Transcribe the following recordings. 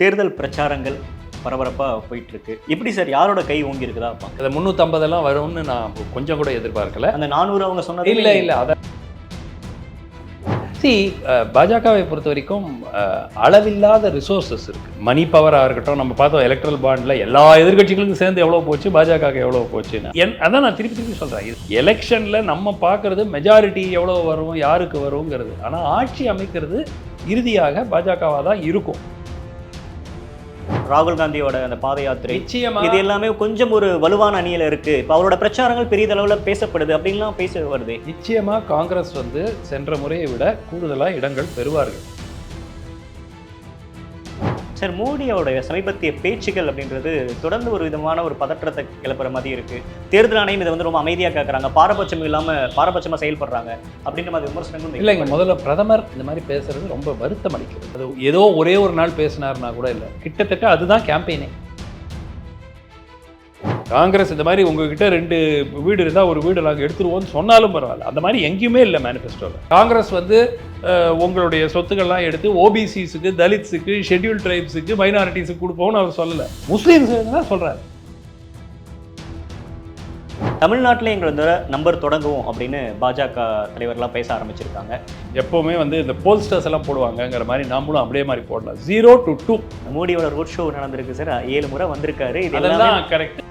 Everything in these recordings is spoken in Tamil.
தேர்தல் பிரச்சாரங்கள் பரபரப்பாக போயிட்டு இருக்கு. எப்படி சார் யாரோட கை ஓங்கி இருக்குதா? அது 350 வரும்னு நான் கொஞ்சம் கூட எதிர்பார்க்கல. அந்த 400 அவங்க சொன்னது இல்லை அத பாஜகவை பொறுத்த வரைக்கும் அளவில்லாத ரிசோர்ஸஸ் இருக்கு. மணி பவராக இருக்கட்டும், நம்ம பார்த்தோம் எலக்ட்ரல் பாண்ட்ல எல்லா எதிர்கட்சிகளுக்கும் சேர்ந்து எவ்வளோ போச்சு, பாஜக எவ்வளோ போச்சுன்னு. அதான் நான் திருப்பி சொல்றேன், எலெக்ஷன்ல நம்ம பார்க்கறது மெஜாரிட்டி எவ்வளோ வரும், யாருக்கு வருங்கிறது. ஆனால் ஆட்சி அமைக்கிறது இறுதியாக பாஜகவாக தான் இருக்கும். ராகுல் காந்தியோட அந்த பாத யாத்திரை நிச்சயமா இது எல்லாமே கொஞ்சம் ஒரு வலுவான அணியில இருக்கு. இப்போ அவரோட பிரச்சாரங்கள் பெரிய அளவில் பேசப்படுது அப்படின்லாம் பேச வருது. நிச்சயமா காங்கிரஸ் சென்ற முறையை விட கூடுதலாக இடங்கள் பெறுவார்கள். சார், மோடியோட சமீபத்திய பேச்சுக்கள் அப்படின்றது தொடர்ந்து ஒரு விதமான ஒரு பதற்றத்தை கிளப்புற மாதிரி இருக்கு. தேர்தல் ஆணையம் இதை ரொம்ப அமைதியாக கேட்குறாங்க, பாரபட்சம் இல்லாமல் பாரபட்சமாக செயல்படுறாங்க அப்படின்ற மாதிரி விமர்சனங்கள் இல்லைங்க. முதல்ல பிரதமர் இந்த மாதிரி பேசுறது ரொம்ப வருத்தம் அளிக்கிறது. அது ஏதோ ஒரே ஒரு நாள் பேசினார்னா கூட இல்லை, கிட்டத்தட்ட அதுதான் கேம்பெயினே. காங்கிரஸ் இந்த மாதிரி உங்ககிட்ட 2 வீடு இருந்தால் ஒரு வீடு நாங்கள் எடுத்துருவோம்னு சொன்னாலும் பரவாயில்ல, அந்த மாதிரி எங்கேயுமே இல்லை மேனிஃபெஸ்டோவில். காங்கிரஸ் உங்களுடைய சொத்துக்கள்லாம் எடுத்து ஓபிசிஸுக்கு, தலித்ஸுக்கு, ஷெட்யூல் ட்ரைப்ஸுக்கு, மைனாரிட்டிஸுக்கு கொடுப்போம்னு அவர் சொல்லலை. முஸ்லீம்ஸ் தான் சொல்கிறார். தமிழ்நாட்டில் எங்களோட நம்பர் தொடங்குவோம் அப்படின்னு பாஜக தலைவர்லாம் பேச ஆரம்பிச்சிருக்காங்க. எப்போவுமே இந்த போல்ஸ்டர்ஸ் எல்லாம் போடுவாங்கங்கிற மாதிரி நாமளும் அப்படியே மாதிரி போடலாம். 0 to 2. மோடியோட ரோட் ஷோ நடந்திருக்கு சார், 7 முறை வந்திருக்காரு. இதெல்லாம் கரெக்ட்.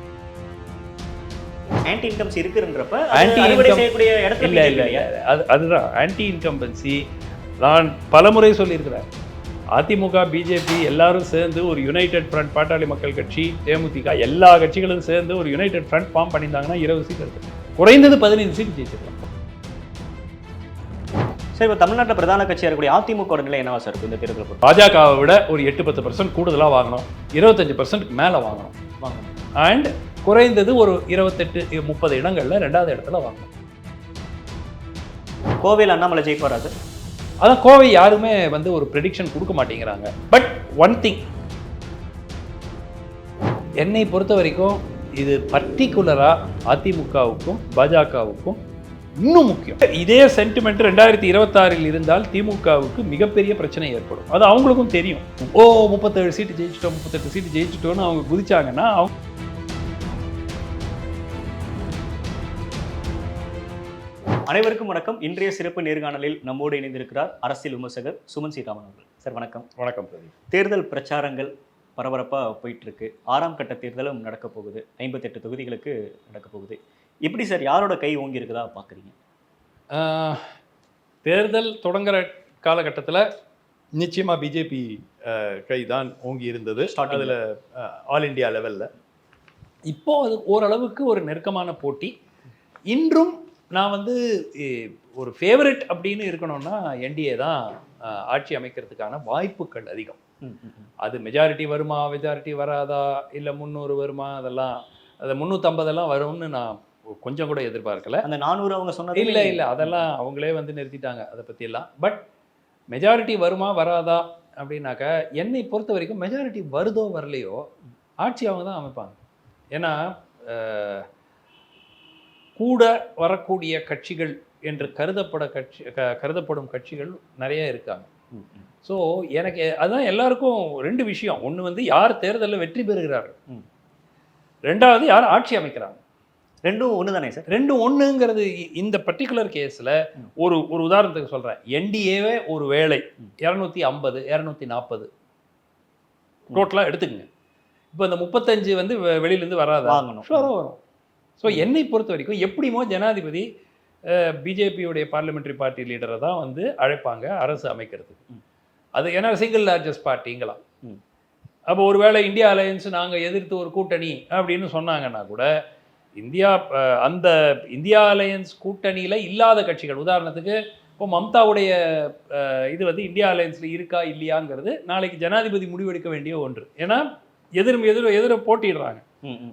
ஆன்டி இன்கம்ஸ் இருக்குன்றப்ப ஆன்டி செய்யக்கூடிய இடத்துல இல்லை அதுதான் ஆன்டி இன்கம்பன்சி. நான் பலமுறை சொல்லியிருக்கிறேன், அதிமுக, பிஜேபி எல்லாரும் சேர்ந்து ஒரு யுனைடெட் ஃப்ரண்ட், பாட்டாளி மக்கள் கட்சி, தேமுதிக எல்லா கட்சிகளும் சேர்ந்து ஒரு யுனைடெட் ஃப்ரண்ட் ஃபார்ம் பண்ணியிருந்தாங்கன்னா 20 சீட் இருக்கு, குறைந்தது 15 சீட் ஜெயிச்சிருக்கலாம். சார், இப்போ தமிழ்நாட்டில் பிரதான கட்சியாக இருக்கக்கூடிய அதிமுக நிலை என்னவா சார் இருக்கு இந்த தேர்தல்? பாஜகவை விட ஒரு 8-10% கூடுதலாக வாங்கணும், 25% மேலே வாங்கணும். அண்ட் குறைந்தது ஒரு 28-30 இடங்கள்ல 2வது இடத்துல வாங்கணும். கோவையில் அண்ணாமலை ஜெயிப்பாரா சார்? அதான் கோவை யாருமே ஒரு ப்ரெடிக்ஷன் கொடுக்க மாட்டேங்கிறாங்க. பட் ஒன் திங், என்னை பொறுத்த வரைக்கும் இது பர்டிகுலராக அதிமுகவுக்கும் பாஜகவுக்கும் இன்னும் முக்கியம். இதே சென்டிமெண்ட் 2026 இருந்தால் திமுகவுக்கு மிகப்பெரிய பிரச்சனை ஏற்படும். அது அவங்களுக்கும் தெரியும். 37 சீட்டு ஜெயிச்சிட்டோம், 38 சீட்டு ஜெயிச்சிட்டோம்னு அவங்க குதிச்சாங்கன்னா அனைவருக்கும் வணக்கம். இன்றைய சிறப்பு நேர்காணலில் நம்மோடு இணைந்திருக்கிறார் அரசியல் விமர்சகர் சுமன் சீதாராமன் அவர்கள். சார் வணக்கம். வணக்கம் பிரதீப். தேர்தல் பிரச்சாரங்கள் பரபரப்பாக போயிட்டு இருக்கு. 6ஆம் கட்ட தேர்தலும் நடக்க போகுது, 58 தொகுதிகளுக்கு நடக்க போகுது. எப்படி சார் யாரோட கை ஓங்கி இருக்குதா பார்க்குறீங்க? தேர்தல் தொடங்குற காலகட்டத்தில் நிச்சயமாக பிஜேபி கை தான் ஓங்கி இருந்தது. அதில் ஆல் இண்டியா லெவலில் இப்போ அது ஓரளவுக்கு ஒரு நெருக்கமான போட்டி. இன்றும் நான் ஒரு ஃபேவரட் அப்படின்னு இருக்கணும்னா என்டிஏ தான் ஆட்சி அமைக்கிறதுக்கான வாய்ப்புகள் அதிகம். அது மெஜாரிட்டி வருமா, மெஜாரிட்டி வராதா, இல்லை 300 வருமா, அதெல்லாம் அது 350 வரும்னு நான் கொஞ்சம் கூட எதிர்பார்க்கல. அந்த 400 அவங்க சொன்னது இல்லை அதெல்லாம் அவங்களே நிறுத்திட்டாங்க அதை பற்றியெல்லாம். பட் மெஜாரிட்டி வருமா வராதா அப்படின்னாக்கா என்னை பொறுத்த வரைக்கும் மெஜாரிட்டி வருதோ வரலையோ ஆட்சி அவங்க தான் அமைப்பாங்க. ஏன்னா கூட வரக்கூடிய கட்சிகள் என்று கருதப்படும் கட்சிகள் நிறைய இருக்காங்க. ஸோ எனக்கு அதுதான் எல்லாருக்கும் 2 விஷயம். ஒன்று யார் தேர்தலில் வெற்றி பெறுகிறார்கள், 2வது யார் ஆட்சி அமைக்கிறாங்க. 2ம் ஒன்று தானே சார்? 2ம் ஒன்றுங்கிறது இந்த பர்டிகுலர் கேஸில் ஒரு உதாரணத்துக்கு சொல்கிறேன். என்டிஏவே ஒரு வேளை 250 240 டோட்டலாக எடுத்துக்கங்க. இப்போ இந்த 35 வெளியிலேருந்து வராது, வாங்கணும், ஷுவராக வரும். ஸோ என்னை பொறுத்த வரைக்கும் எப்படிமோ ஜனாதிபதி பிஜேபியுடைய பார்லிமெண்ட்ரி பார்ட்டி லீடரை தான் அழைப்பாங்க அரசு அமைக்கிறதுக்கு. அது ஏன்னா சிங்கிள் லார்ஜஸ்ட் பார்ட்டிங்களாம். அப்போ ஒருவேளை இந்தியா அலையன்ஸ் நாங்கள் எதிர்த்து ஒரு கூட்டணி அப்படின்னு சொன்னாங்கன்னா கூட அந்த இந்தியா அலையன்ஸ் கூட்டணியில் இல்லாத கட்சிகள், உதாரணத்துக்கு இப்போ மம்தாவுடைய இது இந்தியா அலையன்ஸில் இருக்கா இல்லையாங்கிறது நாளைக்கு ஜனாதிபதி முடிவெடுக்க வேண்டிய ஒன்று. ஏன்னா எதிர போட்டிடுறாங்க.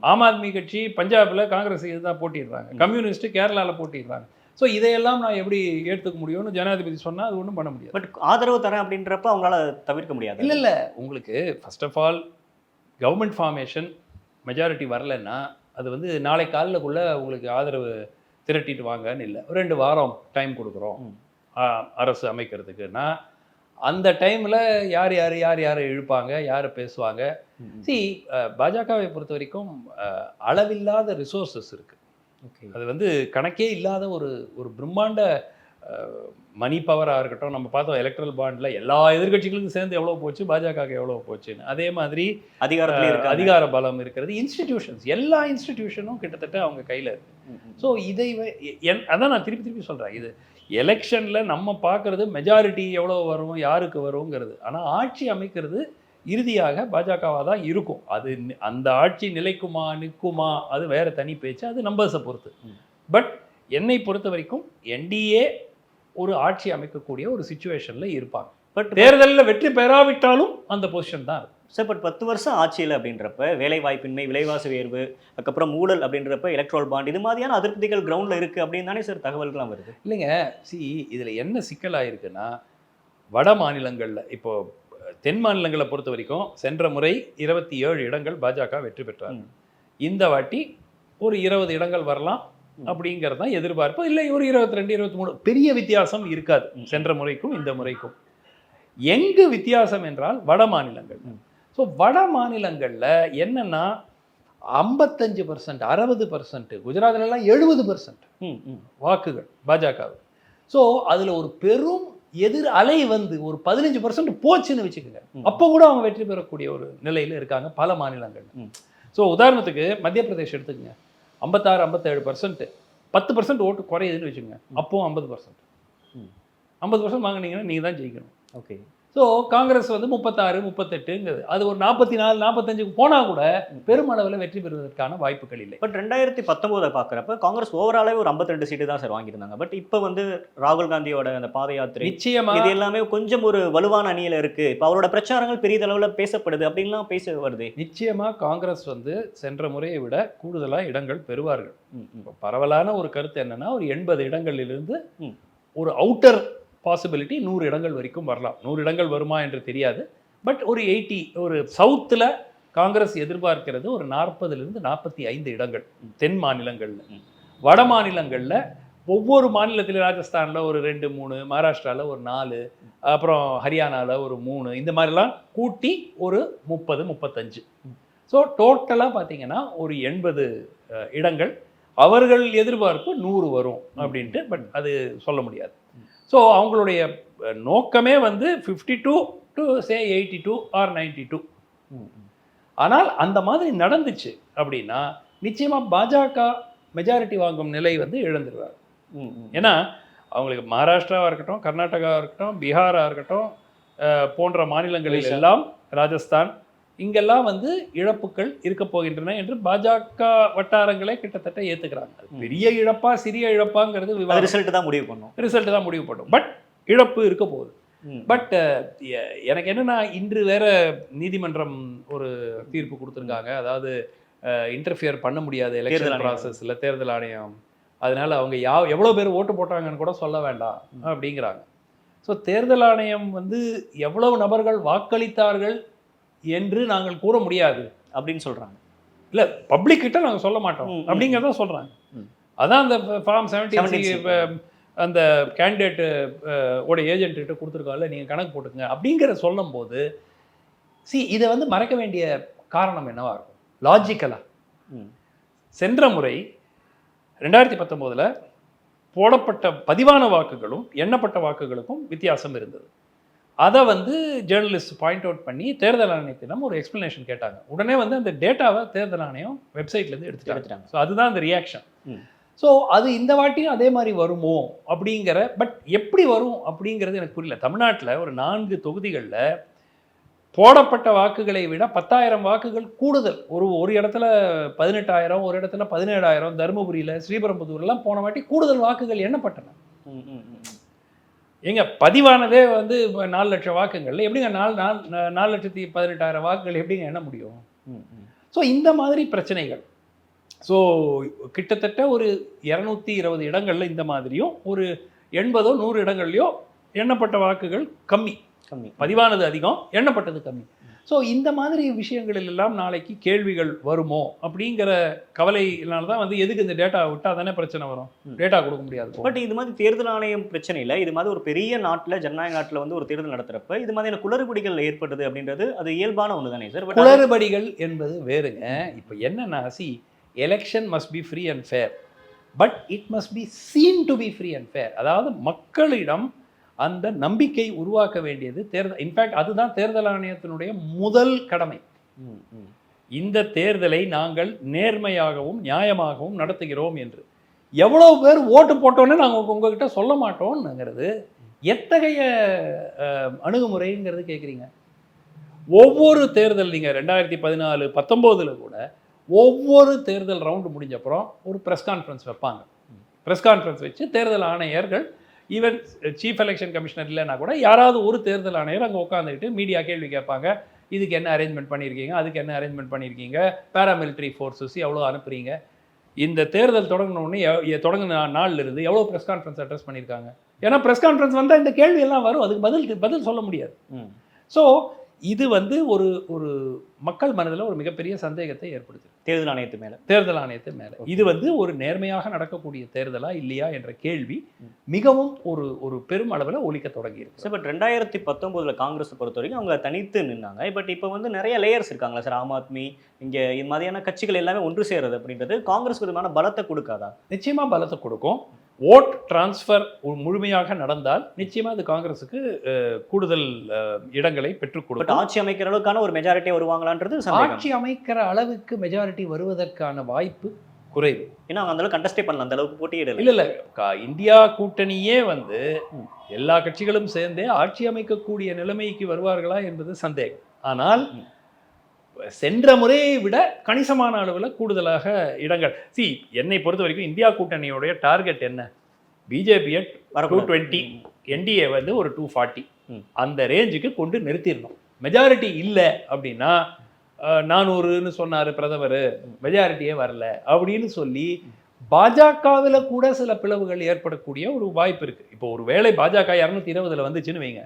ஆம் ஆத்மி கட்சி பஞ்சாபில் காங்கிரஸ் இதுதான் போட்டிடுறாங்க, கம்யூனிஸ்ட் கேரளாவில் போட்டிடுறாங்க. ஸோ இதையெல்லாம் நான் எப்படி ஏற்றுக்க முடியும்னு ஜனாதிபதி சொன்னால் அது ஒன்றும் பண்ண முடியாது. பட் ஆதரவு தரேன் அப்படின்றப்ப அவங்களால தவிர்க்க முடியாது. இல்லை உங்களுக்கு first of all government formation majority வரலைன்னா அது நாளை காலைக்குள்ளே உங்களுக்கு ஆதரவு திரட்டிட்டு வாங்கன்னு இல்லை. 2 வாரம் டைம் கொடுக்குறோம் அரசு அமைக்கிறதுக்குன்னா அந்த டைமில் யார் யார் இழுப்பாங்க, யார் பேசுவாங்க. பாஜகவை பொறுத்த வரைக்கும் அளவில்லாத ரிசோர்ஸஸ் இருக்குது. அது வந்து கணக்கே இல்லாத ஒரு பிரம்மாண்ட மணி பவராக இருக்கட்டும். நம்ம பார்த்தோம் எலக்ட்ரல் பாண்டில் எல்லா எதிர்கட்சிகளுக்கும் சேர்ந்து எவ்வளோ போச்சு, பாஜகவுக்கு எவ்வளோ போச்சுன்னு. அதே மாதிரி அதிகார பலம் இருக்கிறது. இன்ஸ்டிடியூஷன்ஸ், எல்லா இன்ஸ்டிடியூஷனும் கிட்டத்தட்ட அவங்க கையில் இருக்குது. ஸோ இதை அதான் நான் திருப்பி சொல்கிறேன், இது எலெக்ஷனில் நம்ம பார்க்குறது மெஜாரிட்டி எவ்வளோ வரும், யாருக்கு வருங்கிறது. ஆனால் ஆட்சி அமைக்கிறது இறுதியாக பாஜகவாக தான் இருக்கும். அது அந்த ஆட்சி நிற்குமா அது வேற தனி பேச்சு, அது நம்பர்ஸை பொறுத்து. பட் என்னை பொறுத்த வரைக்கும் என்டிஏ ஒரு ஆட்சி அமைக்கக்கூடிய ஒரு சிச்சுவேஷனில் இருப்பாங்க. பட் தேர்தலில் வெற்றி பெறாவிட்டாலும் அந்த பொசிஷன் தான் இருக்கும். சார், பட் 10 வருஷம் ஆட்சியில் அப்படின்றப்ப வேலை வாய்ப்பின்மை, விலைவாசி உயர்வு, அதுக்கப்புறம் ஊழல் அப்படின்றப்ப எலக்ட்ரல் பாண்ட், இது மாதிரியான அதிருப்திகள் கிரவுண்டில் இருக்குது அப்படின்னு தானே சார் தகவல்கள்லாம் வருது? இல்லைங்க, இதில் என்ன சிக்கலாக இருக்குன்னா, வட மாநிலங்களில் இப்போ தென் மாநிலங்களை பொறுத்த வரைக்கும் சென்ற முறை 27 இடங்கள் பாஜக வெற்றி பெற்றாங்க. இந்த வாட்டி ஒரு 20 இடங்கள் வரலாம் அப்படிங்கிறது தான் எதிர்பார்ப்பு. இல்லை ஒரு 22, 23, பெரிய வித்தியாசம் இருக்காது சென்ற முறைக்கும் இந்த முறைக்கும். எங்கு வித்தியாசம் என்றால் வட மாநிலங்கள். ஸோ வட மாநிலங்களில் என்னன்னா 55%, 60%, குஜராத்லலாம் 70% வாக்குகள் பாஜக. ஸோ அதில் ஒரு பெரும் எதிர் அலை வந்து ஒரு 15% போச்சுன்னு வச்சுக்கோங்க. அப்போ கூட அவங்க வெற்றி பெறக்கூடிய ஒரு நிலையில் இருக்காங்க பல மாநிலங்கள். ஸோ உதாரணத்துக்கு மத்திய பிரதேஷ் எடுத்துக்கங்க, 56-57%, 10% ஓட்டு குறையுதுன்னு வச்சுக்கோங்க. அப்போவும் 50%. 50% வாங்கினீங்கன்னா நீங்கள் தான் ஜெயிக்கணும். ஓகே. ஸோ காங்கிரஸ் வந்து 36-38ங்கிறது, அது ஒரு 44-45க்கு போனால் கூட பெருமளவில் வெற்றி பெறுவதற்கான வாய்ப்புகள் இல்லை. பட் 2019 பார்க்குறப்ப காங்கிரஸ் ஓவராலாகவே ஒரு 52 சீட்டு தான் சார் வாங்கியிருந்தாங்க. பட் இப்போ வந்து ராகுல் காந்தியோட அந்த பாத யாத்திரை நிச்சயமாக இது எல்லாமே கொஞ்சம் ஒரு வலுவான அணியில் இருக்குது. இப்போ அவரோட பிரச்சாரங்கள் பெரியதளவில் பேசப்படுது அப்படின்லாம் பேச வருது. நிச்சயமாக காங்கிரஸ் வந்து சென்ற முறையை விட கூடுதலாக இடங்கள் பெறுவார்கள். பரவலான ஒரு கருத்து என்னன்னா, ஒரு 80 இடங்களிலிருந்து ஒரு அவுட்டர் பாசிபிலிட்டி 100 இடங்கள் வரைக்கும் வரலாம். 100 இடங்கள் வருமா என்று தெரியாது. பட் ஒரு 80, ஒரு சவுத்தில் காங்கிரஸ் எதிர்பார்க்கிறது ஒரு 40-45 இடங்கள் தென் மாநிலங்களில். வட மாநிலங்களில் ஒவ்வொரு மாநிலத்திலும் ராஜஸ்தானில் ஒரு 2-3, மகாராஷ்டிராவில் ஒரு 4, அப்புறம் ஹரியானாவில் ஒரு 3, இந்த மாதிரிலாம் கூட்டி ஒரு 30-35. ஸோ டோட்டலாக பார்த்தீங்கன்னா ஒரு 80 இடங்கள். அவர்கள் எதிர்பார்ப்பு 100 வரும் அப்படின்ட்டு. பட் அது சொல்ல முடியாது. ஸோ அவங்களுடைய நோக்கமே வந்து 52 to say 82 or 92. ஆனால் அந்த மாதிரி நடந்துச்சு அப்படின்னா நிச்சயமாக பாஜக மெஜாரிட்டி வாங்கும் நிலை வந்து இழந்துருவார். ஏன்னா அவங்களுக்கு மகாராஷ்டிராவாக இருக்கட்டும், கர்நாடகாவாக இருக்கட்டும், பீகாராக இருக்கட்டும், போன்ற மாநிலங்களில் எல்லாம், ராஜஸ்தான், இங்கெல்லாம் வந்து இழப்புகள் இருக்க போகின்றன என்று பாஜக வட்டாரங்களே கிட்டத்தட்ட ஏற்றுக்கிறாங்க. பெரிய இழப்பா சிறிய இழப்பாங்கிறது ரிசல்ட் தான் முடிவு பண்ணும். பட் இழப்பு இருக்க போகுது. பட் எனக்கு என்னன்னா, இன்று வேற நீதிமன்றம் ஒரு தீர்ப்பு கொடுத்துருக்காங்க. அதாவது இன்டர்ஃபியர் பண்ண முடியாது எலெக்ஷன் ப்ராசஸில் தேர்தல் ஆணையம். அதனால அவங்க எவ்வளோ பேர் ஓட்டு போட்டாங்கன்னு கூட சொல்ல வேண்டாம் அப்படிங்கிறாங்க. ஸோ தேர்தல் ஆணையம் வந்து எவ்வளவு நபர்கள் வாக்களித்தார்கள் என்று நாங்கள் கூற முடியாது அப்படின்னு சொல்கிறாங்க. இல்லை, பப்ளிக் கிட்ட நாங்கள் சொல்ல மாட்டோம் அப்படிங்கிறத சொல்கிறாங்க. அதான் அந்த ஃபார்ம் 70 அந்த கேண்டிடேட்டு ஓட ஏஜென்ட்டு கொடுத்துருக்காங்கல்ல, நீங்கள் கணக்கு போட்டுங்க அப்படிங்கிற சொல்லும் போது இதை வந்து மறைக்க வேண்டிய காரணம் என்னவா இருக்கும் லாஜிக்கலாக? சென்ற முறை 2019 போடப்பட்ட பதிவான வாக்குகளும் எண்ணப்பட்ட வாக்குகளுக்கும் வித்தியாசம் இருந்தது. அதை வந்து ஜேர்னலிஸ்ட் பாயிண்ட் அவுட் பண்ணி தேர்தல் ஆணையத்திடம் ஒரு எக்ஸ்பிளனேஷன் கேட்டாங்க. உடனே வந்து அந்த டேட்டாவை தேர்தல் ஆணையம் வெப்சைட்லேருந்து எடுத்துட்டாங்க. ஸோ அதுதான் அந்த ரியாக்ஷன். ஸோ அது இந்த வாட்டியும் அதே மாதிரி வருமோ அப்படிங்கிற, பட் எப்படி வரும் அப்படிங்கிறது எனக்கு புரியல. தமிழ்நாட்டில் ஒரு 4 தொகுதிகளில் போடப்பட்ட வாக்குகளை விட 10,000 வாக்குகள் கூடுதல். ஒரு இடத்துல 18,000, ஒரு இடத்துல 17,000, தருமபுரியில், ஸ்ரீபெரும்புதூர்லாம் போன வாட்டி கூடுதல் வாக்குகள் எண்ணப்பட்டன. எங்க பதிவானதே வந்து 4 லட்சம் வாக்குகள், எப்படிங்க 4,18,000 வாக்குகள் எப்படிங்க எண்ண முடியும்? ஸோ இந்த மாதிரி பிரச்சனைகள். ஸோ கிட்டத்தட்ட ஒரு 220 இடங்களில் இந்த மாதிரியும், ஒரு 80-100 இடங்கள்லையோ எண்ணப்பட்ட வாக்குகள் கம்மி. பதிவானது அதிகம், எண்ணப்பட்டது கம்மி. ஸோ இந்த மாதிரி விஷயங்களில் எல்லாம் நாளைக்கு கேள்விகள் வருமோ அப்படிங்கிற கவலையினால தான் வந்து எதுக்கு இந்த டேட்டா விட்டால் தானே பிரச்சனை வரும், டேட்டா கொடுக்க முடியாது. பட் இது மாதிரி தேர்தல் ஆணையம் பிரச்சனை இல்லை, இது மாதிரி ஒரு பெரிய நாட்டில் ஜனநாயக நாட்டில் வந்து ஒரு தேர்தல் நடத்துறப்ப இது மாதிரியான குளறுபடிகள் ஏற்படுது அப்படின்றது அது இயல்பான ஒன்று தானே சார்? குளறுபடிகள் என்பது வேறுங்க. இப்போ என்னன்னா, election must be free and fair, but it must be seen to be free and fair. அதாவது மக்களிடம் அந்த நம்பிக்கை உருவாக்க வேண்டியது தேர்தல். இன்ஃபேக்ட் அதுதான் தேர்தல் ஆணையத்தினுடைய முதல் கடமை. இந்த தேர்தலை நாங்கள் நேர்மையாகவும் நியாயமாகவும் நடத்துகிறோம் என்று. எவ்வளவு பேர் ஓட்டு போட்டோன்னு நாங்கள் உங்ககிட்ட சொல்ல மாட்டோம்ங்கிறது எத்தகைய அணுகுமுறைங்கிறது கேட்குறீங்க. ஒவ்வொரு தேர்தல் நீங்கள் 2014, 19 கூட ஒவ்வொரு தேர்தல் ரவுண்டு முடிஞ்சப்புறம் ஒரு ப்ரெஸ் கான்ஃபரன்ஸ் வைப்பாங்க. ப்ரெஸ் கான்ஃபரன்ஸ் வச்சு தேர்தல் ஆணையர்கள், ஈவன் சீஃப் எலெக்ஷன் கமிஷனர் இல்லைன்னா கூட யாராவது ஒரு தேர்தல் ஆணையர் அங்கே உட்காந்துக்கிட்டு மீடியா கேள்வி கேட்பாங்க. இதுக்கு என்ன அரேஞ்ச்மெண்ட் பண்ணியிருக்கீங்க, அதுக்கு என்ன அரேஞ்ச்மெண்ட் பண்ணியிருக்கீங்க, பேராமிலிட்ரி ஃபோர்ஸஸ் எவ்வளோ அனுப்புறீங்க. இந்த தேர்தல் தொடங்கினோடனே தொடங்கின நாளில் இருந்து எவ்வளோ ப்ரெஸ் கான்ஃபரன்ஸ் அட்ரஸ் பண்ணியிருக்காங்க. ஏன்னா ப்ரெஸ் கான்ஃபரன்ஸ் வந்தால் இந்த கேள்வி எல்லாம் வரும், அதுக்கு பதில் சொல்ல முடியாது. ஸோ இது வந்து ஒரு ஒரு மக்கள் மனதில் ஒரு மிகப்பெரிய சந்தேகத்தை ஏற்படுத்துது தேர்தல் ஆணையத்து மேலே. இது வந்து ஒரு நேர்மையாக நடக்கக்கூடிய தேர்தலா இல்லையா என்ற கேள்வி மிகவும் ஒரு பெரும் அளவில் ஒலிக்க தொடங்கியிருக்கு. சார், பட் 2019 காங்கிரஸ் பொறுத்த வரைக்கும் அவங்க தனித்து நின்னாங்க. பட் இப்போ வந்து நிறைய லேயர்ஸ் இருக்காங்களா சார்? ஆம் ஆத்மி, இங்கே இது மாதிரியான கட்சிகள் எல்லாமே ஒன்று சேருது அப்படின்றது காங்கிரஸ் விதமான பலத்தை கொடுக்காதா? நிச்சயமாக பலத்தை கொடுக்கும். ஓட் டிரான்ஸ்ஃபர் முழுமையாக நடந்தால் நிச்சயமாக அது காங்கிரஸுக்கு கூடுதல் இடங்களை பெற்றுக் கொடுக்கும். ஆட்சி அமைக்கிற அளவுக்கான ஒரு மெஜாரிட்டி வருவாங்களான்றது ஆட்சி அமைக்கிற அளவுக்கு மெஜாரிட்டி வருவதற்கான வாய்ப்பு குறைவு. ஏன்னா அந்த அளவுக்கு கண்டஸ்டே பண்ணலாம், அந்த அளவுக்கு போட்டியிடல. இல்லை இந்தியா கூட்டணியே வந்து எல்லா கட்சிகளும் சேர்ந்தே ஆட்சி அமைக்கக்கூடிய நிலைமைக்கு வருவார்களா என்பது சந்தேகம். ஆனால் சென்ற முறையை விட கணிசமான அளவில் கூடுதலாக இடங்கள். என்னை பொறுத்த வரைக்கும் இந்தியா கூட்டணியோடைய டார்கெட் என்ன? பிஜேபியை 220, என்டிஏ வந்து ஒரு 240, அந்த ரேஞ்சுக்கு கொண்டு நிறுத்திடணும். மெஜாரிட்டி இல்லை அப்படின்னா 400ன்னு சொன்னார் பிரதமர், மெஜாரிட்டியே வரல அப்படின்னு சொல்லி பாஜகவில் கூட சில பிளவுகள் ஏற்படக்கூடிய ஒரு வாய்ப்பு இருக்குது. இப்போ ஒரு வேளை பாஜக 220 வந்துச்சுன்னு வைங்க,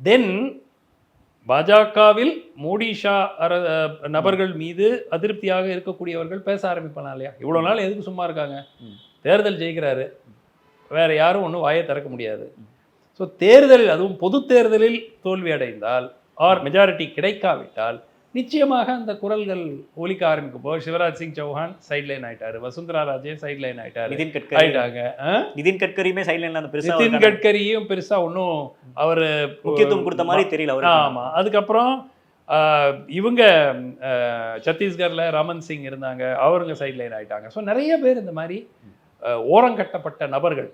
தென் பாஜகவில் மோடி ஷா நபர்கள் மீது அதிருப்தியாக இருக்கக்கூடியவர்கள் பேச ஆரம்பிப்பாங்க இல்லையா? இவ்வளோ நாள் எதுக்கு சும்மா இருக்காங்க? தேர்தல் ஜெயிக்கிறாரு, வேற யாரும் ஒன்றும் வாயை திறக்க முடியாது. ஸோ தேர்தலில், அதுவும் பொது தேர்தலில் தோல்வி அடைந்தால் ஆர் மெஜாரிட்டி கிடைக்காவிட்டால் நிச்சயமாக அந்த குரல்கள் ஒலிக்க ஆரம்பிக்கும். போது சிவராஜ் சிங் சௌஹான் சைட்லைன் ஆயிட்டாரு, வசுந்தரா ராஜே சைட்லைன் ஆயிட்டாரு, நிதின் கட்கரியுமே சைட்லைன். நிதின் கட்கரியும் பெருசா ஒன்றும் அவர் முக்கியத்துவம் கொடுத்த மாதிரி தெரியல. ஆமா, அதுக்கப்புறம் இவங்க சத்தீஸ்கர்ல ரமன் சிங் இருந்தாங்க, அவருங்க சைட்லைன் ஆயிட்டாங்க. ஸோ நிறைய பேர் இந்த மாதிரி ஓரங்கட்டப்பட்ட நபர்கள்,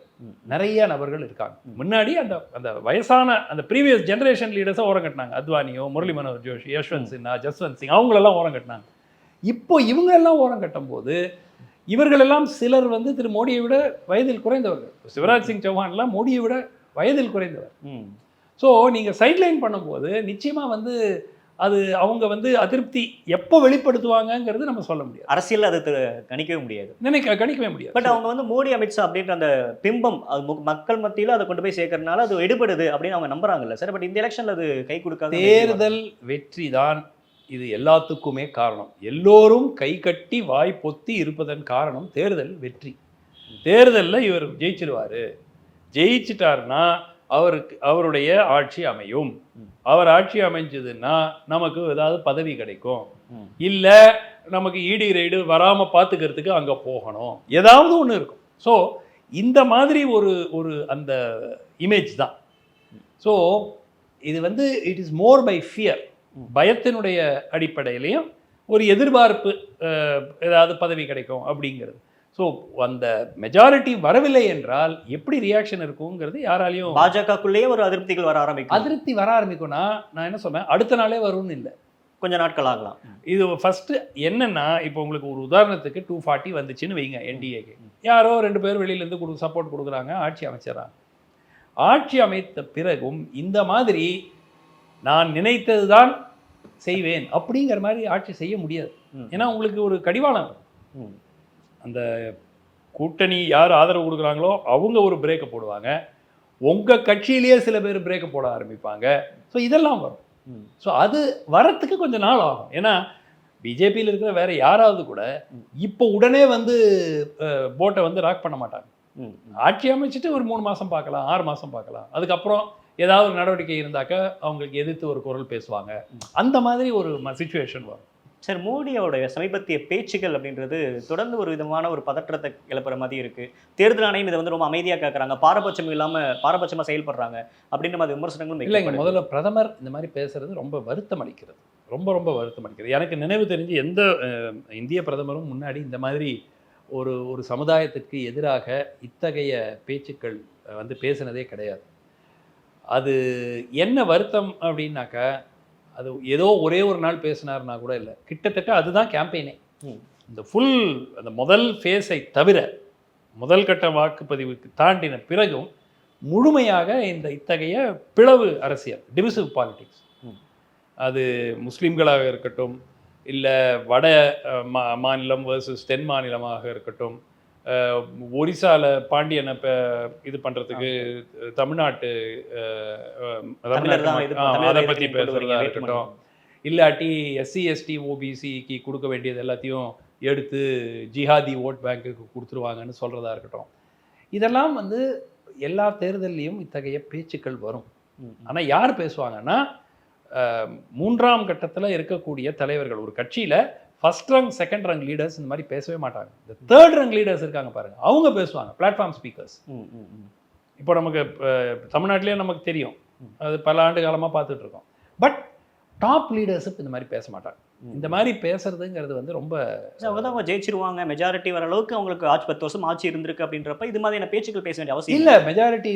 நிறைய நபர்கள் இருக்காங்க. முன்னாடி அந்த அந்த வயசான அந்த ப்ரீவியஸ் ஜெனரேஷன் லீடர்ஸை ஓரங்கட்டினாங்க. அத்வானியோ, முரளி மனோகர் ஜோஷி, யஷ்வந்த் சின்ஹா, ஜஸ்வந்த் சிங், அவங்களெல்லாம் ஓரங்கட்டினாங்க. இப்போ இவங்க எல்லாம் ஓரங்கட்டும் போது இவர்களெல்லாம் சிலர் வந்து திரு மோடியை விட வயதில் குறைந்தவர்கள். சிவராஜ் சிங் சௌஹான்லாம் மோடியை விட வயதில் குறைந்தவர். ஸோ நீங்கள் சைட்லைன் பண்ணும்போது நிச்சயமாக வந்து அது அவங்க வந்து அதிருப்தி எப்போ வெளிப்படுத்துவாங்கங்கிறது நம்ம சொல்ல முடியாது. அரசியல் அது கணிக்கவே முடியாது, கணிக்கவே முடியாது. பட் அவங்க வந்து மோடி, அமித்ஷா அப்படின்ற அந்த பிம்பம் அது மக்கள் மத்தியில் அதை கொண்டு போய் சேர்க்கறதுனால அது எடுபடுது அப்படின்னு அவங்க நம்புறாங்கல்ல சார்? பட் இந்த எலெக்ஷன்ல அது கை கொடுக்காது. தேர்தல் வெற்றி தான் இது எல்லாத்துக்குமே காரணம். எல்லோரும் கை கட்டி வாய் பொத்தி இருப்பதன் காரணம் தேர்தல் வெற்றி. தேர்தலில் இவர் ஜெயிச்சிருவாரு, ஜெயிச்சிட்டாருன்னா அவருடைய ஆட்சி அமையும். அவர் ஆட்சி அமைஞ்சதுன்னா நமக்கு ஏதாவது பதவி கிடைக்கும், இல்லை நமக்கு ஈடி ரைடு வராமல் பார்த்துக்கிறதுக்கு அங்கே போகணும், ஏதாவது ஒன்று இருக்கும். ஸோ இந்த மாதிரி ஒரு அந்த இமேஜ் தான். ஸோ இது வந்து it is more by fear, பயத்தினுடைய அடிப்படையிலையும் ஒரு எதிர்பார்ப்பு ஏதாவது பதவி கிடைக்கும் அப்படிங்கிறது. ஸோ அந்த மெஜாரிட்டி வரவில்லை என்றால் எப்படி ரியாக்ஷன் இருக்குங்கிறது யாராலையும். பாஜகக்குள்ளேயே ஒரு அதிருப்திகள் வர ஆரம்பிக்கும். அதிருப்தி வர ஆரம்பிக்கும்னா நான் என்ன சொன்னேன், அடுத்த நாளே வரும்னு இல்லை, கொஞ்சம் நாட்கள் ஆகலாம். இது ஃபர்ஸ்ட் என்னன்னா, இப்போ உங்களுக்கு ஒரு உதாரணத்துக்கு 240 வந்துச்சுன்னு வைங்க, என்டிஏக்கு யாரோ 2 பேர் வெளியிலேருந்து சப்போர்ட் கொடுக்குறாங்க, ஆட்சி அமைச்சராங்க. ஆட்சி அமைத்த பிறகும் இந்த மாதிரி நான் நினைத்தது தான் செய்வேன் அப்படிங்கிற மாதிரி ஆட்சி செய்ய முடியாது. ஏன்னா உங்களுக்கு ஒரு கடிவாளம், அந்த கூட்டணி யார் ஆதரவு கொடுக்குறாங்களோ அவங்க ஒரு பிரேக்கை போடுவாங்க, உங்கள் கட்சியிலேயே சில பேர் பிரேக்கை போட ஆரம்பிப்பாங்க. ஸோ இதெல்லாம் வரும். ஸோ அது வரத்துக்கு கொஞ்சம் நாள் ஆகும். ஏன்னா பிஜேபியில் இருக்கிற வேற யாராவது கூட இப்போ உடனே வந்து போட்டை வந்து ராக் பண்ண மாட்டாங்க. ஆட்சி அமைச்சிட்டு ஒரு 3 மாதம் பார்க்கலாம், 6 மாதம் பார்க்கலாம். அதுக்கப்புறம் ஏதாவது ஒரு நடவடிக்கை இருந்தாக்க அவங்களுக்கு எதிர்த்து ஒரு குரல் பேசுவாங்க. அந்த மாதிரி ஒரு சிச்சுவேஷன் வரும். சார், மோடியோடைய சமீபத்திய பேச்சுகள் அப்படின்றது தொடர்ந்து ஒரு விதமான ஒரு பதற்றத்தை கிளப்புற மாதிரி இருக்கு. தேர்தல் ஆணையம் இதை வந்து ரொம்ப அமைதியாக கேட்குறாங்க, பாரபட்சம் இல்லாமல் பாரபட்சமாக செயல்படுறாங்க அப்படின்ற மாதிரி விமர்சனங்களும் இல்லைங்க. முதல்ல பிரதமர் இந்த மாதிரி பேசுறது ரொம்ப வருத்தம் அளிக்கிறது, ரொம்ப ரொம்ப வருத்தம் அளிக்கிறது. எனக்கு நினைவு தெரிஞ்சு எந்த இந்திய பிரதமரும் முன்னாடி இந்த மாதிரி ஒரு சமுதாயத்திற்கு எதிராக இத்தகைய பேச்சுக்கள் வந்து பேசினதே கிடையாது. அது என்ன வருத்தம் அப்படின்னாக்கா, அது ஏதோ ஒரே ஒரு நாள் பேசினார்னா கூட இல்லை, கிட்டத்தட்ட அதுதான் கேம்பெயினே. இந்த அந்த முதல் ஃபேஸை தவிர முதல் கட்ட வாக்குப்பதிவுக்கு தாண்டின பிறகும் முழுமையாக இந்த இத்தகைய பிளவு அரசியல், டிவிசிவ் பாலிடிக்ஸ், அது முஸ்லீம்களாக இருக்கட்டும், இல்லை வட மாநிலம் வர்சஸ் தென் மாநிலமாக இருக்கட்டும், ஒரிசால பாண்டியனை இது பண்ணுறதுக்கு தமிழ்நாட்டு அதை பற்றி பேசுகிறதா இருக்கட்டும், இல்லாட்டி எஸ்சி எஸ்டி ஓபிசிக்கு கொடுக்க வேண்டியது எல்லாத்தையும் எடுத்து ஜிஹாதி ஓட் பேங்க்குக்கு கொடுத்துருவாங்கன்னு சொல்கிறதா இருக்கட்டும், இதெல்லாம் வந்து எல்லா தேர்தல்லையும் இத்தகைய பேச்சுக்கள் வரும். ஆனால் யார் பேசுவாங்கன்னா, 3ஆம் கட்டத்தில் இருக்கக்கூடிய தலைவர்கள். ஒரு கட்சியில் first rank second rank leaders இந்த மாதிரி பேசவே மாட்டாங்க. இந்த தேர்ட் ரங்க் லீடர்ஸ் இருக்காங்க பாருங்க, அவங்க பேசுவாங்க, பிளாட்ஃபார்ம் ஸ்பீக்கர்ஸ். இப்போ நமக்கு தமிழ்நாட்டிலேயே நமக்கு தெரியும், அது பல ஆண்டு காலமாக பார்த்துட்டு இருக்கோம். பட் டாப் லீடர்ஸுக்கு இந்த மாதிரி பேச மாட்டாங்க. இந்த மாதிரி பேசுறதுங்கிறது வந்து ரொம்ப அவங்க ஜெயிச்சிருவாங்க, மெஜாரிட்டி வர அளவுக்கு அவங்களுக்கு 10 வருஷம் ஆட்சி இருந்திருக்கு அப்படின்றப்ப இது மாதிரியான பேச்சுக்கள் பேச வேண்டிய அவசியம் இல்லை. மெஜாரிட்டி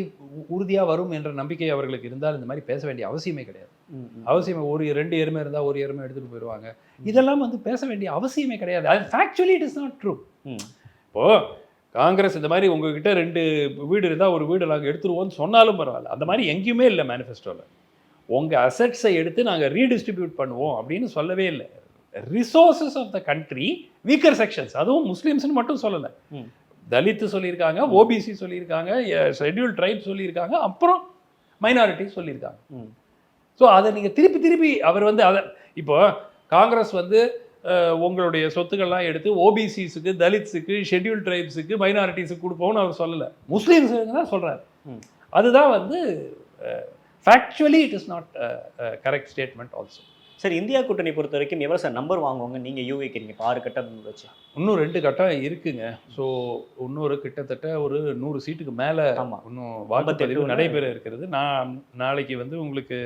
உறுதியாக வரும் என்ற நம்பிக்கை அவர்களுக்கு இருந்தால் இந்த மாதிரி பேச வேண்டிய அவசியமே கிடையாது. அவசியமே, ஒரு 2 எருமை இருந்தால் ஒரு எருமை எடுத்துகிட்டு போயிடுவாங்க. இதெல்லாம் வந்து பேச வேண்டிய அவசியமே கிடையாது. அது factually it is not true. இப்போது காங்கிரஸ் இந்த மாதிரி உங்ககிட்ட 2 வீடு இருந்தால் ஒரு வீடு நாங்கள் எடுத்துருவோம்னு சொன்னாலும் பரவாயில்ல, அந்த மாதிரி எங்கேயுமே இல்லை மேனிஃபெஸ்டோவில். உங்கள் அசெட்ஸை எடுத்து நாங்கள் ரீடிஸ்ட்ரிபியூட் பண்ணுவோம் அப்படின்னு சொல்லவே இல்லை. Resources of the country, weaker sections, அதுவும் முஸ்லீம்ஸ்னு மட்டும் சொல்லலை, தலித்து சொல்லியிருக்காங்க, ஓபிசி சொல்லியிருக்காங்க, ஷெட்யூல் ட்ரைப் சொல்லியிருக்காங்க, அப்புறம் மைனாரிட்டி சொல்லியிருக்காங்க. ஸோ அதை நீங்கள் திருப்பி அவர் வந்து அதை இப்போ காங்கிரஸ் வந்து உங்களுடைய சொத்துக்கள்லாம் எடுத்து ஓபிசிஸுக்கு, தலித்ஸுக்கு, ஷெட்யூல் ட்ரைப்ஸுக்கு, மைனாரிட்டிஸுக்கு கொடுப்போம்னு அவர் சொல்லலை, முஸ்லீம்ஸுக்கு தான் சொல்கிறார். அதுதான் வந்து factually it is not correct statement also. Sir, India கூட்டணி பொறுத்த வரைக்கும் எவ்வளோ சார் நம்பர் வாங்குவாங்க நீங்கள் யூகிக்கிறீங்க? 6 கட்டம் வச்சு இன்னும் 2 கட்டம் இருக்குங்க. ஸோ இன்னொரு கிட்டத்தட்ட ஒரு 100 சீட்டுக்கு மேலே இன்னும் வாக்குப்பதிவு நடைபெற இருக்கிறது. நான் நாளைக்கு வந்து உங்களுக்கு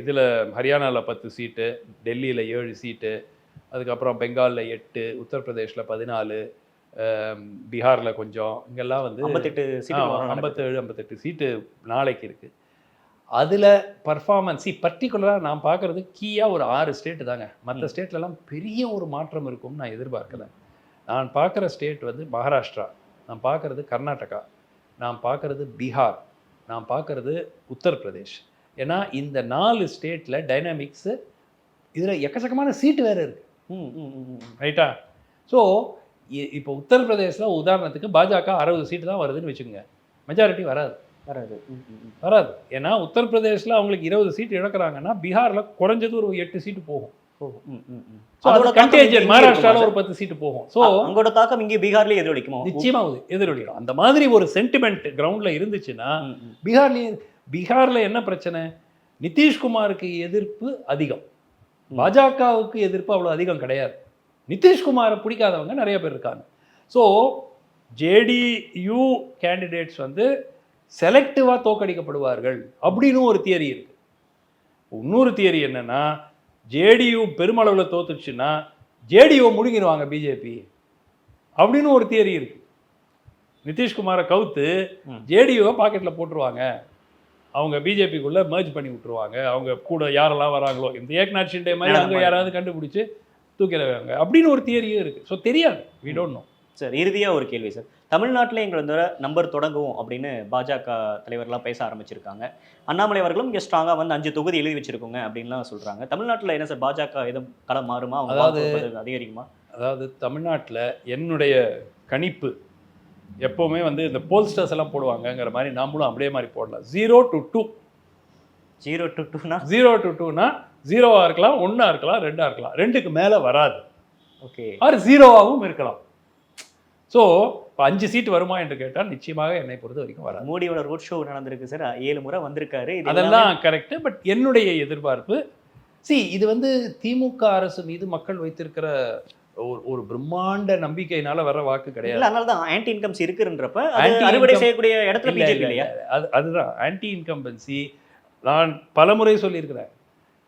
இதில் ஹரியானாவில் 10 சீட்டு, டெல்லியில் 7 சீட்டு, அதுக்கப்புறம் பெங்காலில் 8, உத்தரப்பிரதேஷில் 14, பீகாரில் கொஞ்சம், இங்கெல்லாம் வந்து 57-58 சீட்டு நாளைக்கு இருக்குது. அதில் பர்ஃபார்மன்ஸ் பர்டிகுலராக நான் பார்க்குறது கீயாக ஒரு 6 ஸ்டேட்டு தாங்க. மற்ற ஸ்டேட்லலாம் பெரிய ஒரு மாற்றம் இருக்கும்னு நான் எதிர்பார்க்கல. நான் பார்க்குற ஸ்டேட் வந்து மகாராஷ்டிரா, நான் பார்க்குறது கர்நாடகா, நான் பார்க்குறது பீகார், நான் பார்க்குறது உத்தரப்பிரதேஷ். ஏன்னா இந்த 4 ஸ்டேட்டில் டைனாமிக்ஸு, இதில் எக்கச்சக்கமான சீட்டு வேறு இருக்குது, ரைட்டா? ஸோ இப்போ உத்தரப்பிரதேசில் உதாரணத்துக்கு பாஜக 60 சீட்டு தான் வருதுன்னு வச்சுக்கோங்க, மெஜாரிட்டி வராது. ஏன்னா உத்தரப்பிரதேசில் அவங்களுக்கு 20 சீட்டு இழக்கிறாங்கன்னா பீகாரில் குறைஞ்சது ஒரு 8 சீட்டு போகும். மகாராஷ்டிராவில் ஒரு 10 சீட்டு போகும். ஸோ அவங்களோட தாக்கம் இங்கே பீகார்லேயே எதிரொலிக்குமா? நிச்சயமாக எதிரொலிக்கும். அந்த மாதிரி ஒரு சென்டிமெண்ட் கிரவுண்டில் இருந்துச்சுன்னா பீகாரில் என்ன பிரச்சனை? நிதிஷ்குமாருக்கு எதிர்ப்பு அதிகம், பாஜகவுக்கு எதிர்ப்பு அவ்வளோ அதிகம் கிடையாது. நிதிஷ்குமாரை பிடிக்காதவங்க நிறைய பேர் இருக்காங்க. ஸோ ஜேடியு கேண்டிடேட்ஸ் வந்து செலக்டிவாக தோற்கடிக்கப்படுவார்கள் அப்படின்னு ஒரு தியரி இருக்குது. இன்னொரு தியரி என்னென்னா, ஜேடியு பெருமளவில் தோத்துச்சுன்னா ஜேடியுவை முடுங்கிடுவாங்க பிஜேபி அப்படின்னு ஒரு தியரி இருக்குது. நிதிஷ்குமாரை கவுத்து ஜேடியுவை பாக்கெட்டில் போட்டுருவாங்க, அவங்க பிஜேபிக்குள்ளே மர்ஜ் பண்ணி விட்டுருவாங்க, அவங்க கூட யாரெல்லாம் வராங்களோ இந்த ஏக்நாத் ஷிண்டே மாதிரி அங்கே யாராவது கண்டுபிடிச்சி தூக்கிடுவாங்க அப்படின்னு ஒரு தியரியும் இருக்குது. ஸோ தெரியாது, வி டோன்ட் நோ. சார், இறுதியாக ஒரு கேள்வி சார். தமிழ்நாட்டில் எங்களோட நம்பர் தொடங்குவோம் அப்படின்னு பாஜக தலைவர்கள்லாம் பேச ஆரம்பிச்சிருக்காங்க. அண்ணாமலை அவர்களும் இங்கே ஸ்ட்ராங்காக வந்து 5 தொகுதி எழுதி வச்சிருக்கோங்க அப்படின்லாம் சொல்கிறாங்க. தமிழ்நாட்டில் என்ன சார், பாஜக எதுவும் களம் மாறுமா, அதாவது அதிகரிக்குமா? அதாவது தமிழ்நாட்டில் என்னுடைய கணிப்பு எப்போவுமே வந்து இந்த போல்ஸ்டர்ஸ் எல்லாம் போடுவாங்கங்கிற மாதிரி நாமளும் அப்படியே மாதிரி போடலாம். 0 to 2 0 to 2னா 0 to 2னா 0வா இருக்கலாம், 1ஆ இருக்கலாம், 2ஆ இருக்கலாம், 2க்கு மேலே வராது. ஓகே. ஆர் 0வாகவும் இருக்கலாம். ஸோ இப்போ 5 சீட் வருமா என்று கேட்டால் நிச்சயமாக என்னை பொறுத்த வரைக்கும் வராது. மோடியோட ரோட் ஷோ நடந்திருக்கு சார், 7 முறை வந்திருக்காரு. இது அதெல்லாம் கரெக்டு. பட் என்னுடைய எதிர்பார்ப்பு, இது வந்து திமுக அரசு மீது மக்கள் வைத்திருக்கிற ஒரு பிரம்மாண்ட நம்பிக்கையினால வர வாக்கு கிடையாது. அதனால தான் ஆன்டி இன்கம்ஸ் இருக்குன்றப்ப அறுவடை செய்யக்கூடிய இடத்துல பிஜேபி இல்லையா? அதுதான் ஆன்டி இன்கம்பன்சி. நான் பலமுறை சொல்லியிருக்கிறேன்,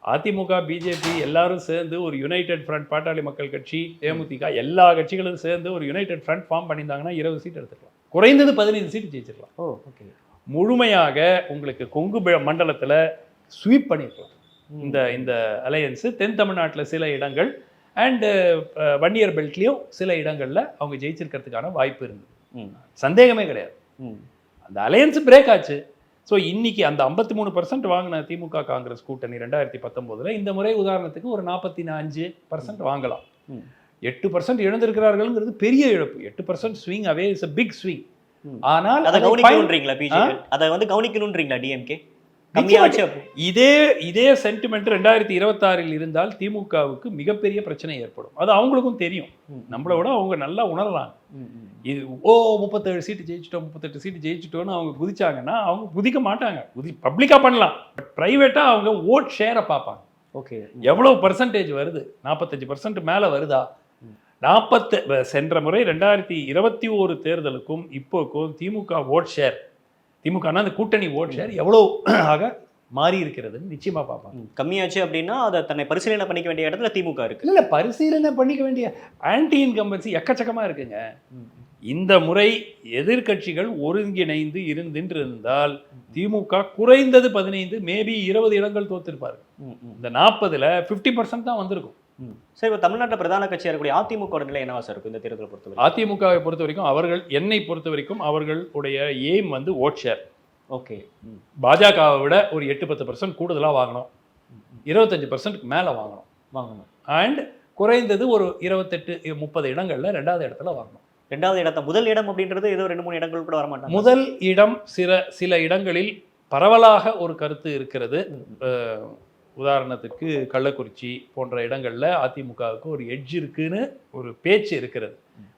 அதிமுக பிஜேபி எல்லாரும் சேர்ந்து ஒரு யுனைடெட் ஃப்ரண்ட், பாட்டாளி மக்கள் கட்சி, தேமுதிக எல்லா கட்சிகளும் சேர்ந்து ஒரு யுனைடெட் ஃப்ரண்ட் ஃபார்ம் பண்ணியிருந்தாங்கன்னா 20 சீட் எடுத்துக்கலாம், குறைந்தது 15 சீட் ஜெயிச்சிடலாம். ஓகே. முழுமையாக உங்களுக்கு கொங்கு மண்டலத்தில் ஸ்வீப் பண்ணியிருக்கலாம் இந்த அலையன்ஸு. தென் தமிழ்நாட்டில் சில இடங்கள் அண்டு வன்னியர் பெல்ட்லேயும் சில இடங்களில் அவங்க ஜெயிச்சிருக்கிறதுக்கான வாய்ப்பு இருந்தது, சந்தேகமே கிடையாது. அந்த அலையன்ஸ் பிரேக் ஆச்சு. ஸோ இன்னைக்கு அந்த 53% வாங்கின திமுக காங்கிரஸ் கூட்டணி 2019 இந்த முறை உதாரணத்துக்கு ஒரு 45% வாங்கலாம். 8% இழந்திருக்கிறார்கள்ங்கிறது பெரிய இழப்பு. 8% swing away is a big swing. ஆனால் அதை கவனிக்கணும்ன்றீங்களா பிஜேபி? அதை வந்து கவனிக்கணும்ன்றீங்களா டிஎம்கே? இதே சென்டிமெண்ட் 2026 இருந்தால் திமுகவுக்கு மிகப்பெரிய பிரச்சனை ஏற்படும். அது அவங்களுக்கும் தெரியும், நம்மளை விட அவங்க நல்லா உணர்றாங்க. இது 37 சீட்டு ஜெயிச்சிட்டோம், 38 சீட்டு ஜெயிச்சிட்டோம்னு அவங்க குதிச்சாங்கன்னா அவங்க குதிக்க மாட்டாங்க. பப்ளிக்கா பண்ணலாம், பட் பிரைவேட்டா அவங்க ஓட் ஷேரை பார்ப்பாங்க. ஓகே, எவ்வளவு பர்சன்டேஜ் வருது? 45% மேல வருதா? சென்ற முறை 2021 தேர்தலுக்கும் இப்போக்கும் திமுக ஓட் ஷேர், திமுகனா அந்த கூட்டணி ஓட் ஷேர் எவ்வளோ ஆக மாறி இருக்கிறது நிச்சயமா பார்ப்பாங்க. கம்மியாச்சு அப்படின்னா அதை தன்னை பரிசீலனை பண்ணிக்க வேண்டிய இடத்துல திமுக இருக்கு. இல்லை, பரிசீலனை பண்ணிக்க வேண்டிய ஆன்டி இன்கம்பன்சி எக்கச்சக்கமா இருக்குங்க. இந்த முறை எதிர்கட்சிகள் ஒருங்கிணைந்து இருந்திருந்தால் திமுக குறைந்தது 15, மேபி 20 இடங்கள் தோத்திருப்பாரு. இந்த 40ல் 50% தான் வந்திருக்கும். சரி, இப்போ தமிழ்நாட்டில் பிரதான கட்சியாக இருக்கக்கூடிய அதிமுக நிலை என்னவா சார் இருக்கும் இந்த தேர்தலை பொறுத்தவரை? அதிமுகவை பொறுத்த வரைக்கும் என்னை பொறுத்த வரைக்கும் அவர்களுடைய எய்ம் வந்து ஓட் ஷேர். ஓகே, பாஜகவை விட ஒரு 8-10% கூடுதலாக வாங்கணும், 25%க்கு மேலே வாங்கணும், அண்ட் குறைந்தது ஒரு 28-30 இடங்கள்ல 2வது இடத்துல வாங்கணும். 2வது இடத்த முதல் இடம் அப்படின்றது ஏதோ 2-3 இடங்கள் கூட வரமாட்டாங்க. முதல் இடம் சில இடங்களில் பரவலாக ஒரு கருத்து இருக்கிறது. உதாரணத்துக்கு கள்ளக்குறிச்சி போன்ற இடங்களில் அதிமுகவுக்கு ஒரு எட்ஜ் இருக்குன்னு ஒரு பேச்சு இருக்கிறது.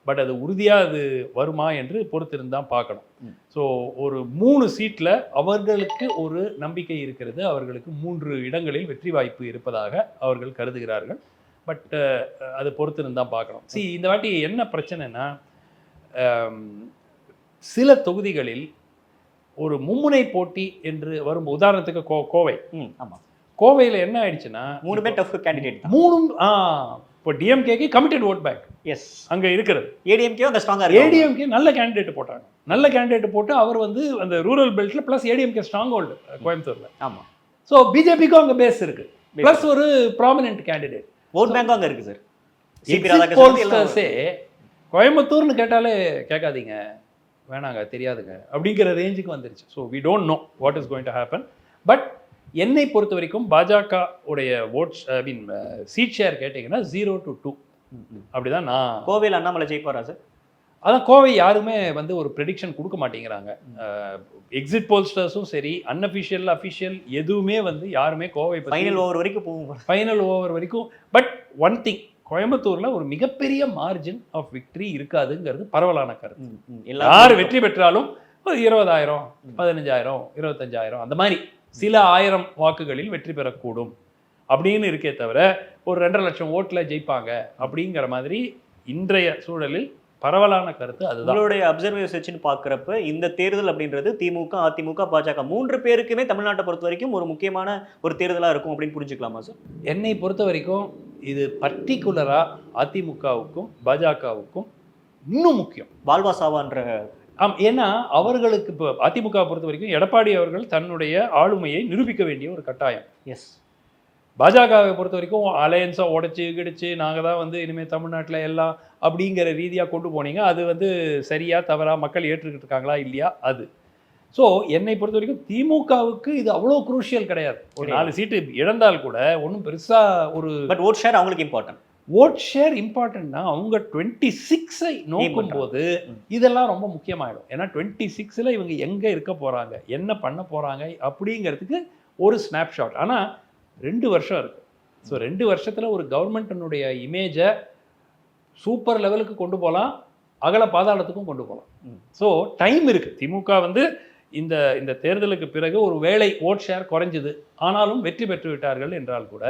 பட் அது உறுதியாக அது வருமா என்று பொறுத்திருந்தான் பார்க்கணும். ஸோ ஒரு 3 சீட்டில் அவர்களுக்கு ஒரு நம்பிக்கை இருக்கிறது, அவர்களுக்கு 3 இடங்களில் வெற்றி வாய்ப்பு இருப்பதாக அவர்கள் கருதுகிறார்கள். பட் அது பொறுத்திருந்தான் பார்க்கணும். இந்த வாட்டி என்ன பிரச்சனைனா, சில தொகுதிகளில் ஒரு மும்முனை போட்டி என்று வரும். உதாரணத்துக்கு கோவை. ஆமாம், கோவையில் என்ன ஆயிடுச்சுன்னா 3 பேர் டஃப் கேண்டிடேட், 3 இப்போ டிஎம்கேக்கு கமிட்டட் ஓட் பேங்க் அங்கே இருக்கிறது. ஏடிஎம்கே அந்த ஸ்ட்ராங்காக, ஏடிஎம்கே நல்ல கேண்டிடேட் போட்டாங்க, நல்ல கேண்டிடேட் போட்டு அவர் வந்து அந்த ரூரல் பெல்ட்ல ப்ளஸ் ஏடிஎம்கே ஸ்ட்ராங் ஹோல்டு கோயம்புத்தூர்ல. ஆமாம், ஸோ பிஜேபிக்கும் அங்கே பேஸ் இருக்கு, ப்ளஸ் ஒரு ப்ராமினென்ட் கேண்டிடேட் ஓட் பேங்கும் அங்கே இருக்கு சார். கோயம்புத்தூர்னு கேட்டாலே கேட்காதீங்க, வேணாங்க, தெரியாதுங்க அப்படிங்கிற ரேஞ்சுக்கு வந்துருச்சு. So we don't know what is going to happen. பட் என்னை பொறுத்த வரைக்கும் பாஜக உடைய ஓட்ஸ் சீட் ஷேர் கேட்டிங்கன்னா 0 to 2 அப்படிதான். நான் கோவையில் அண்ணாமலை ஜெயிப்பாரா சார்? அதான் கோவை யாருமே வந்து ஒரு ப்ரெடிக்ஷன் கொடுக்க மாட்டேங்கிறாங்க. எக்ஸிட் போல்ஸ்டர்ஸும் சரி, அன்அஃபிஷியல் அஃபிஷியல் எதுவுமே வந்து யாருமே கோவை ஃபைனல் ஓவர் வரைக்கும் போகும், ஃபைனல் ஓவர் வரைக்கும். பட் ஒன் திங், கோயம்புத்தூர்ல ஒரு மிகப்பெரிய மார்ஜின் ஆஃப் விக்டரி இருக்காதுங்கிறது பரவலான கருத்து. யார் வெற்றி பெற்றாலும் ஒரு 20,000, 15,000, 25,000 அந்த மாதிரி சில 1000 வாக்குகளில் வெற்றி பெறக்கூடும் அப்படின்னு இருக்கே தவிர ஒரு 2.5 லட்சம் ஓட்டில் ஜெயிப்பாங்க அப்படிங்கிற மாதிரி இன்றைய சூழலில் பரவலான கருத்து அதுதான். உங்களுடைய அப்சர்வேஷன் வச்சுன்னு பார்க்குறப்ப இந்த தேர்தல் அப்படின்றது திமுக, அதிமுக, பாஜக 3 பேருக்குமே தமிழ்நாட்டை பொறுத்த வரைக்கும் ஒரு முக்கியமான ஒரு தேர்தலாக இருக்கும் அப்படின்னு புரிஞ்சுக்கலாமா சார்? என்னை பொறுத்த வரைக்கும் இது பர்டிகுலராக அதிமுகவுக்கும் பாஜகவுக்கும் இன்னும் முக்கியம். வாழ்வா சாவான்ற. ஏன்னா அவர்களுக்கு இப்போ அதிமுக பொறுத்த வரைக்கும் எடப்பாடி அவர்கள் தன்னுடைய ஆளுமையை நிரூபிக்க வேண்டிய ஒரு கட்டாயம். எஸ். பாஜகவை பொறுத்த வரைக்கும் அலையன்ஸாக உடைச்சி கிடிச்சு நாங்கள் தான் வந்து இனிமேல் தமிழ்நாட்டில் எல்லாம் அப்படிங்கிற ரீதியாக கொண்டு போனீங்க. அது வந்து சரியா தவறா, மக்கள் ஏற்றுக்கிட்டு இருக்காங்களா இல்லையா அது. ஸோ என்னை பொறுத்த வரைக்கும் திமுகவுக்கு இது அவ்வளோ குரூஷியல் கிடையாது. ஒரு 4 சீட்டு இழந்தால் கூட ஒன்றும் பெருசாக ஒரு. பட் ஓட் ஷேர் அவங்களுக்கு இம்பார்ட்டன்ட். ஓட் ஷேர் இம்பார்ட்டன்ட்னா அவங்க 26ஐ நோக்கும் போது இதெல்லாம் ரொம்ப முக்கியமாயிடும். ஏன்னா 26ல் இவங்க எங்கே இருக்க போகிறாங்க, என்ன பண்ண போகிறாங்க அப்படிங்கிறதுக்கு ஒரு ஸ்னாப்ஷாட். ஆனால் 2 வருஷம் இருக்குது. ஸோ 2 வருஷத்தில் ஒரு கவர்மெண்ட்டினுடைய இமேஜை சூப்பர் லெவலுக்கு கொண்டு போகலாம், அகல பாதாளத்துக்கும் கொண்டு போகலாம். ஸோ டைம் இருக்குது. திமுக வந்து இந்த இந்த தேர்தலுக்கு பிறகு ஒரு வேளை ஓட் ஷேர் குறைஞ்சிது, ஆனாலும் வெற்றி பெற்று விட்டார்கள் என்றால் கூட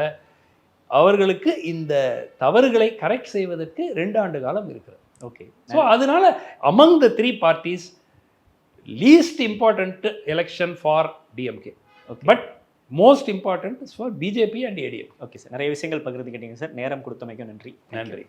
அவர்களுக்கு இந்த தவறுகளை கரெக்ட் செய்வதற்கு 2 ஆண்டு காலம் இருக்கிறது. ஓகே. ஸோ அதனால among the 3 parties least important election for DMK, but most important is for BJP and ADM. Okay sir, நிறைய விஷயங்கள் பகிர்ந்துக்கிட்டீங்க சார். நேரம் கொடுத்தமைக்கும் நன்றி. நன்றி.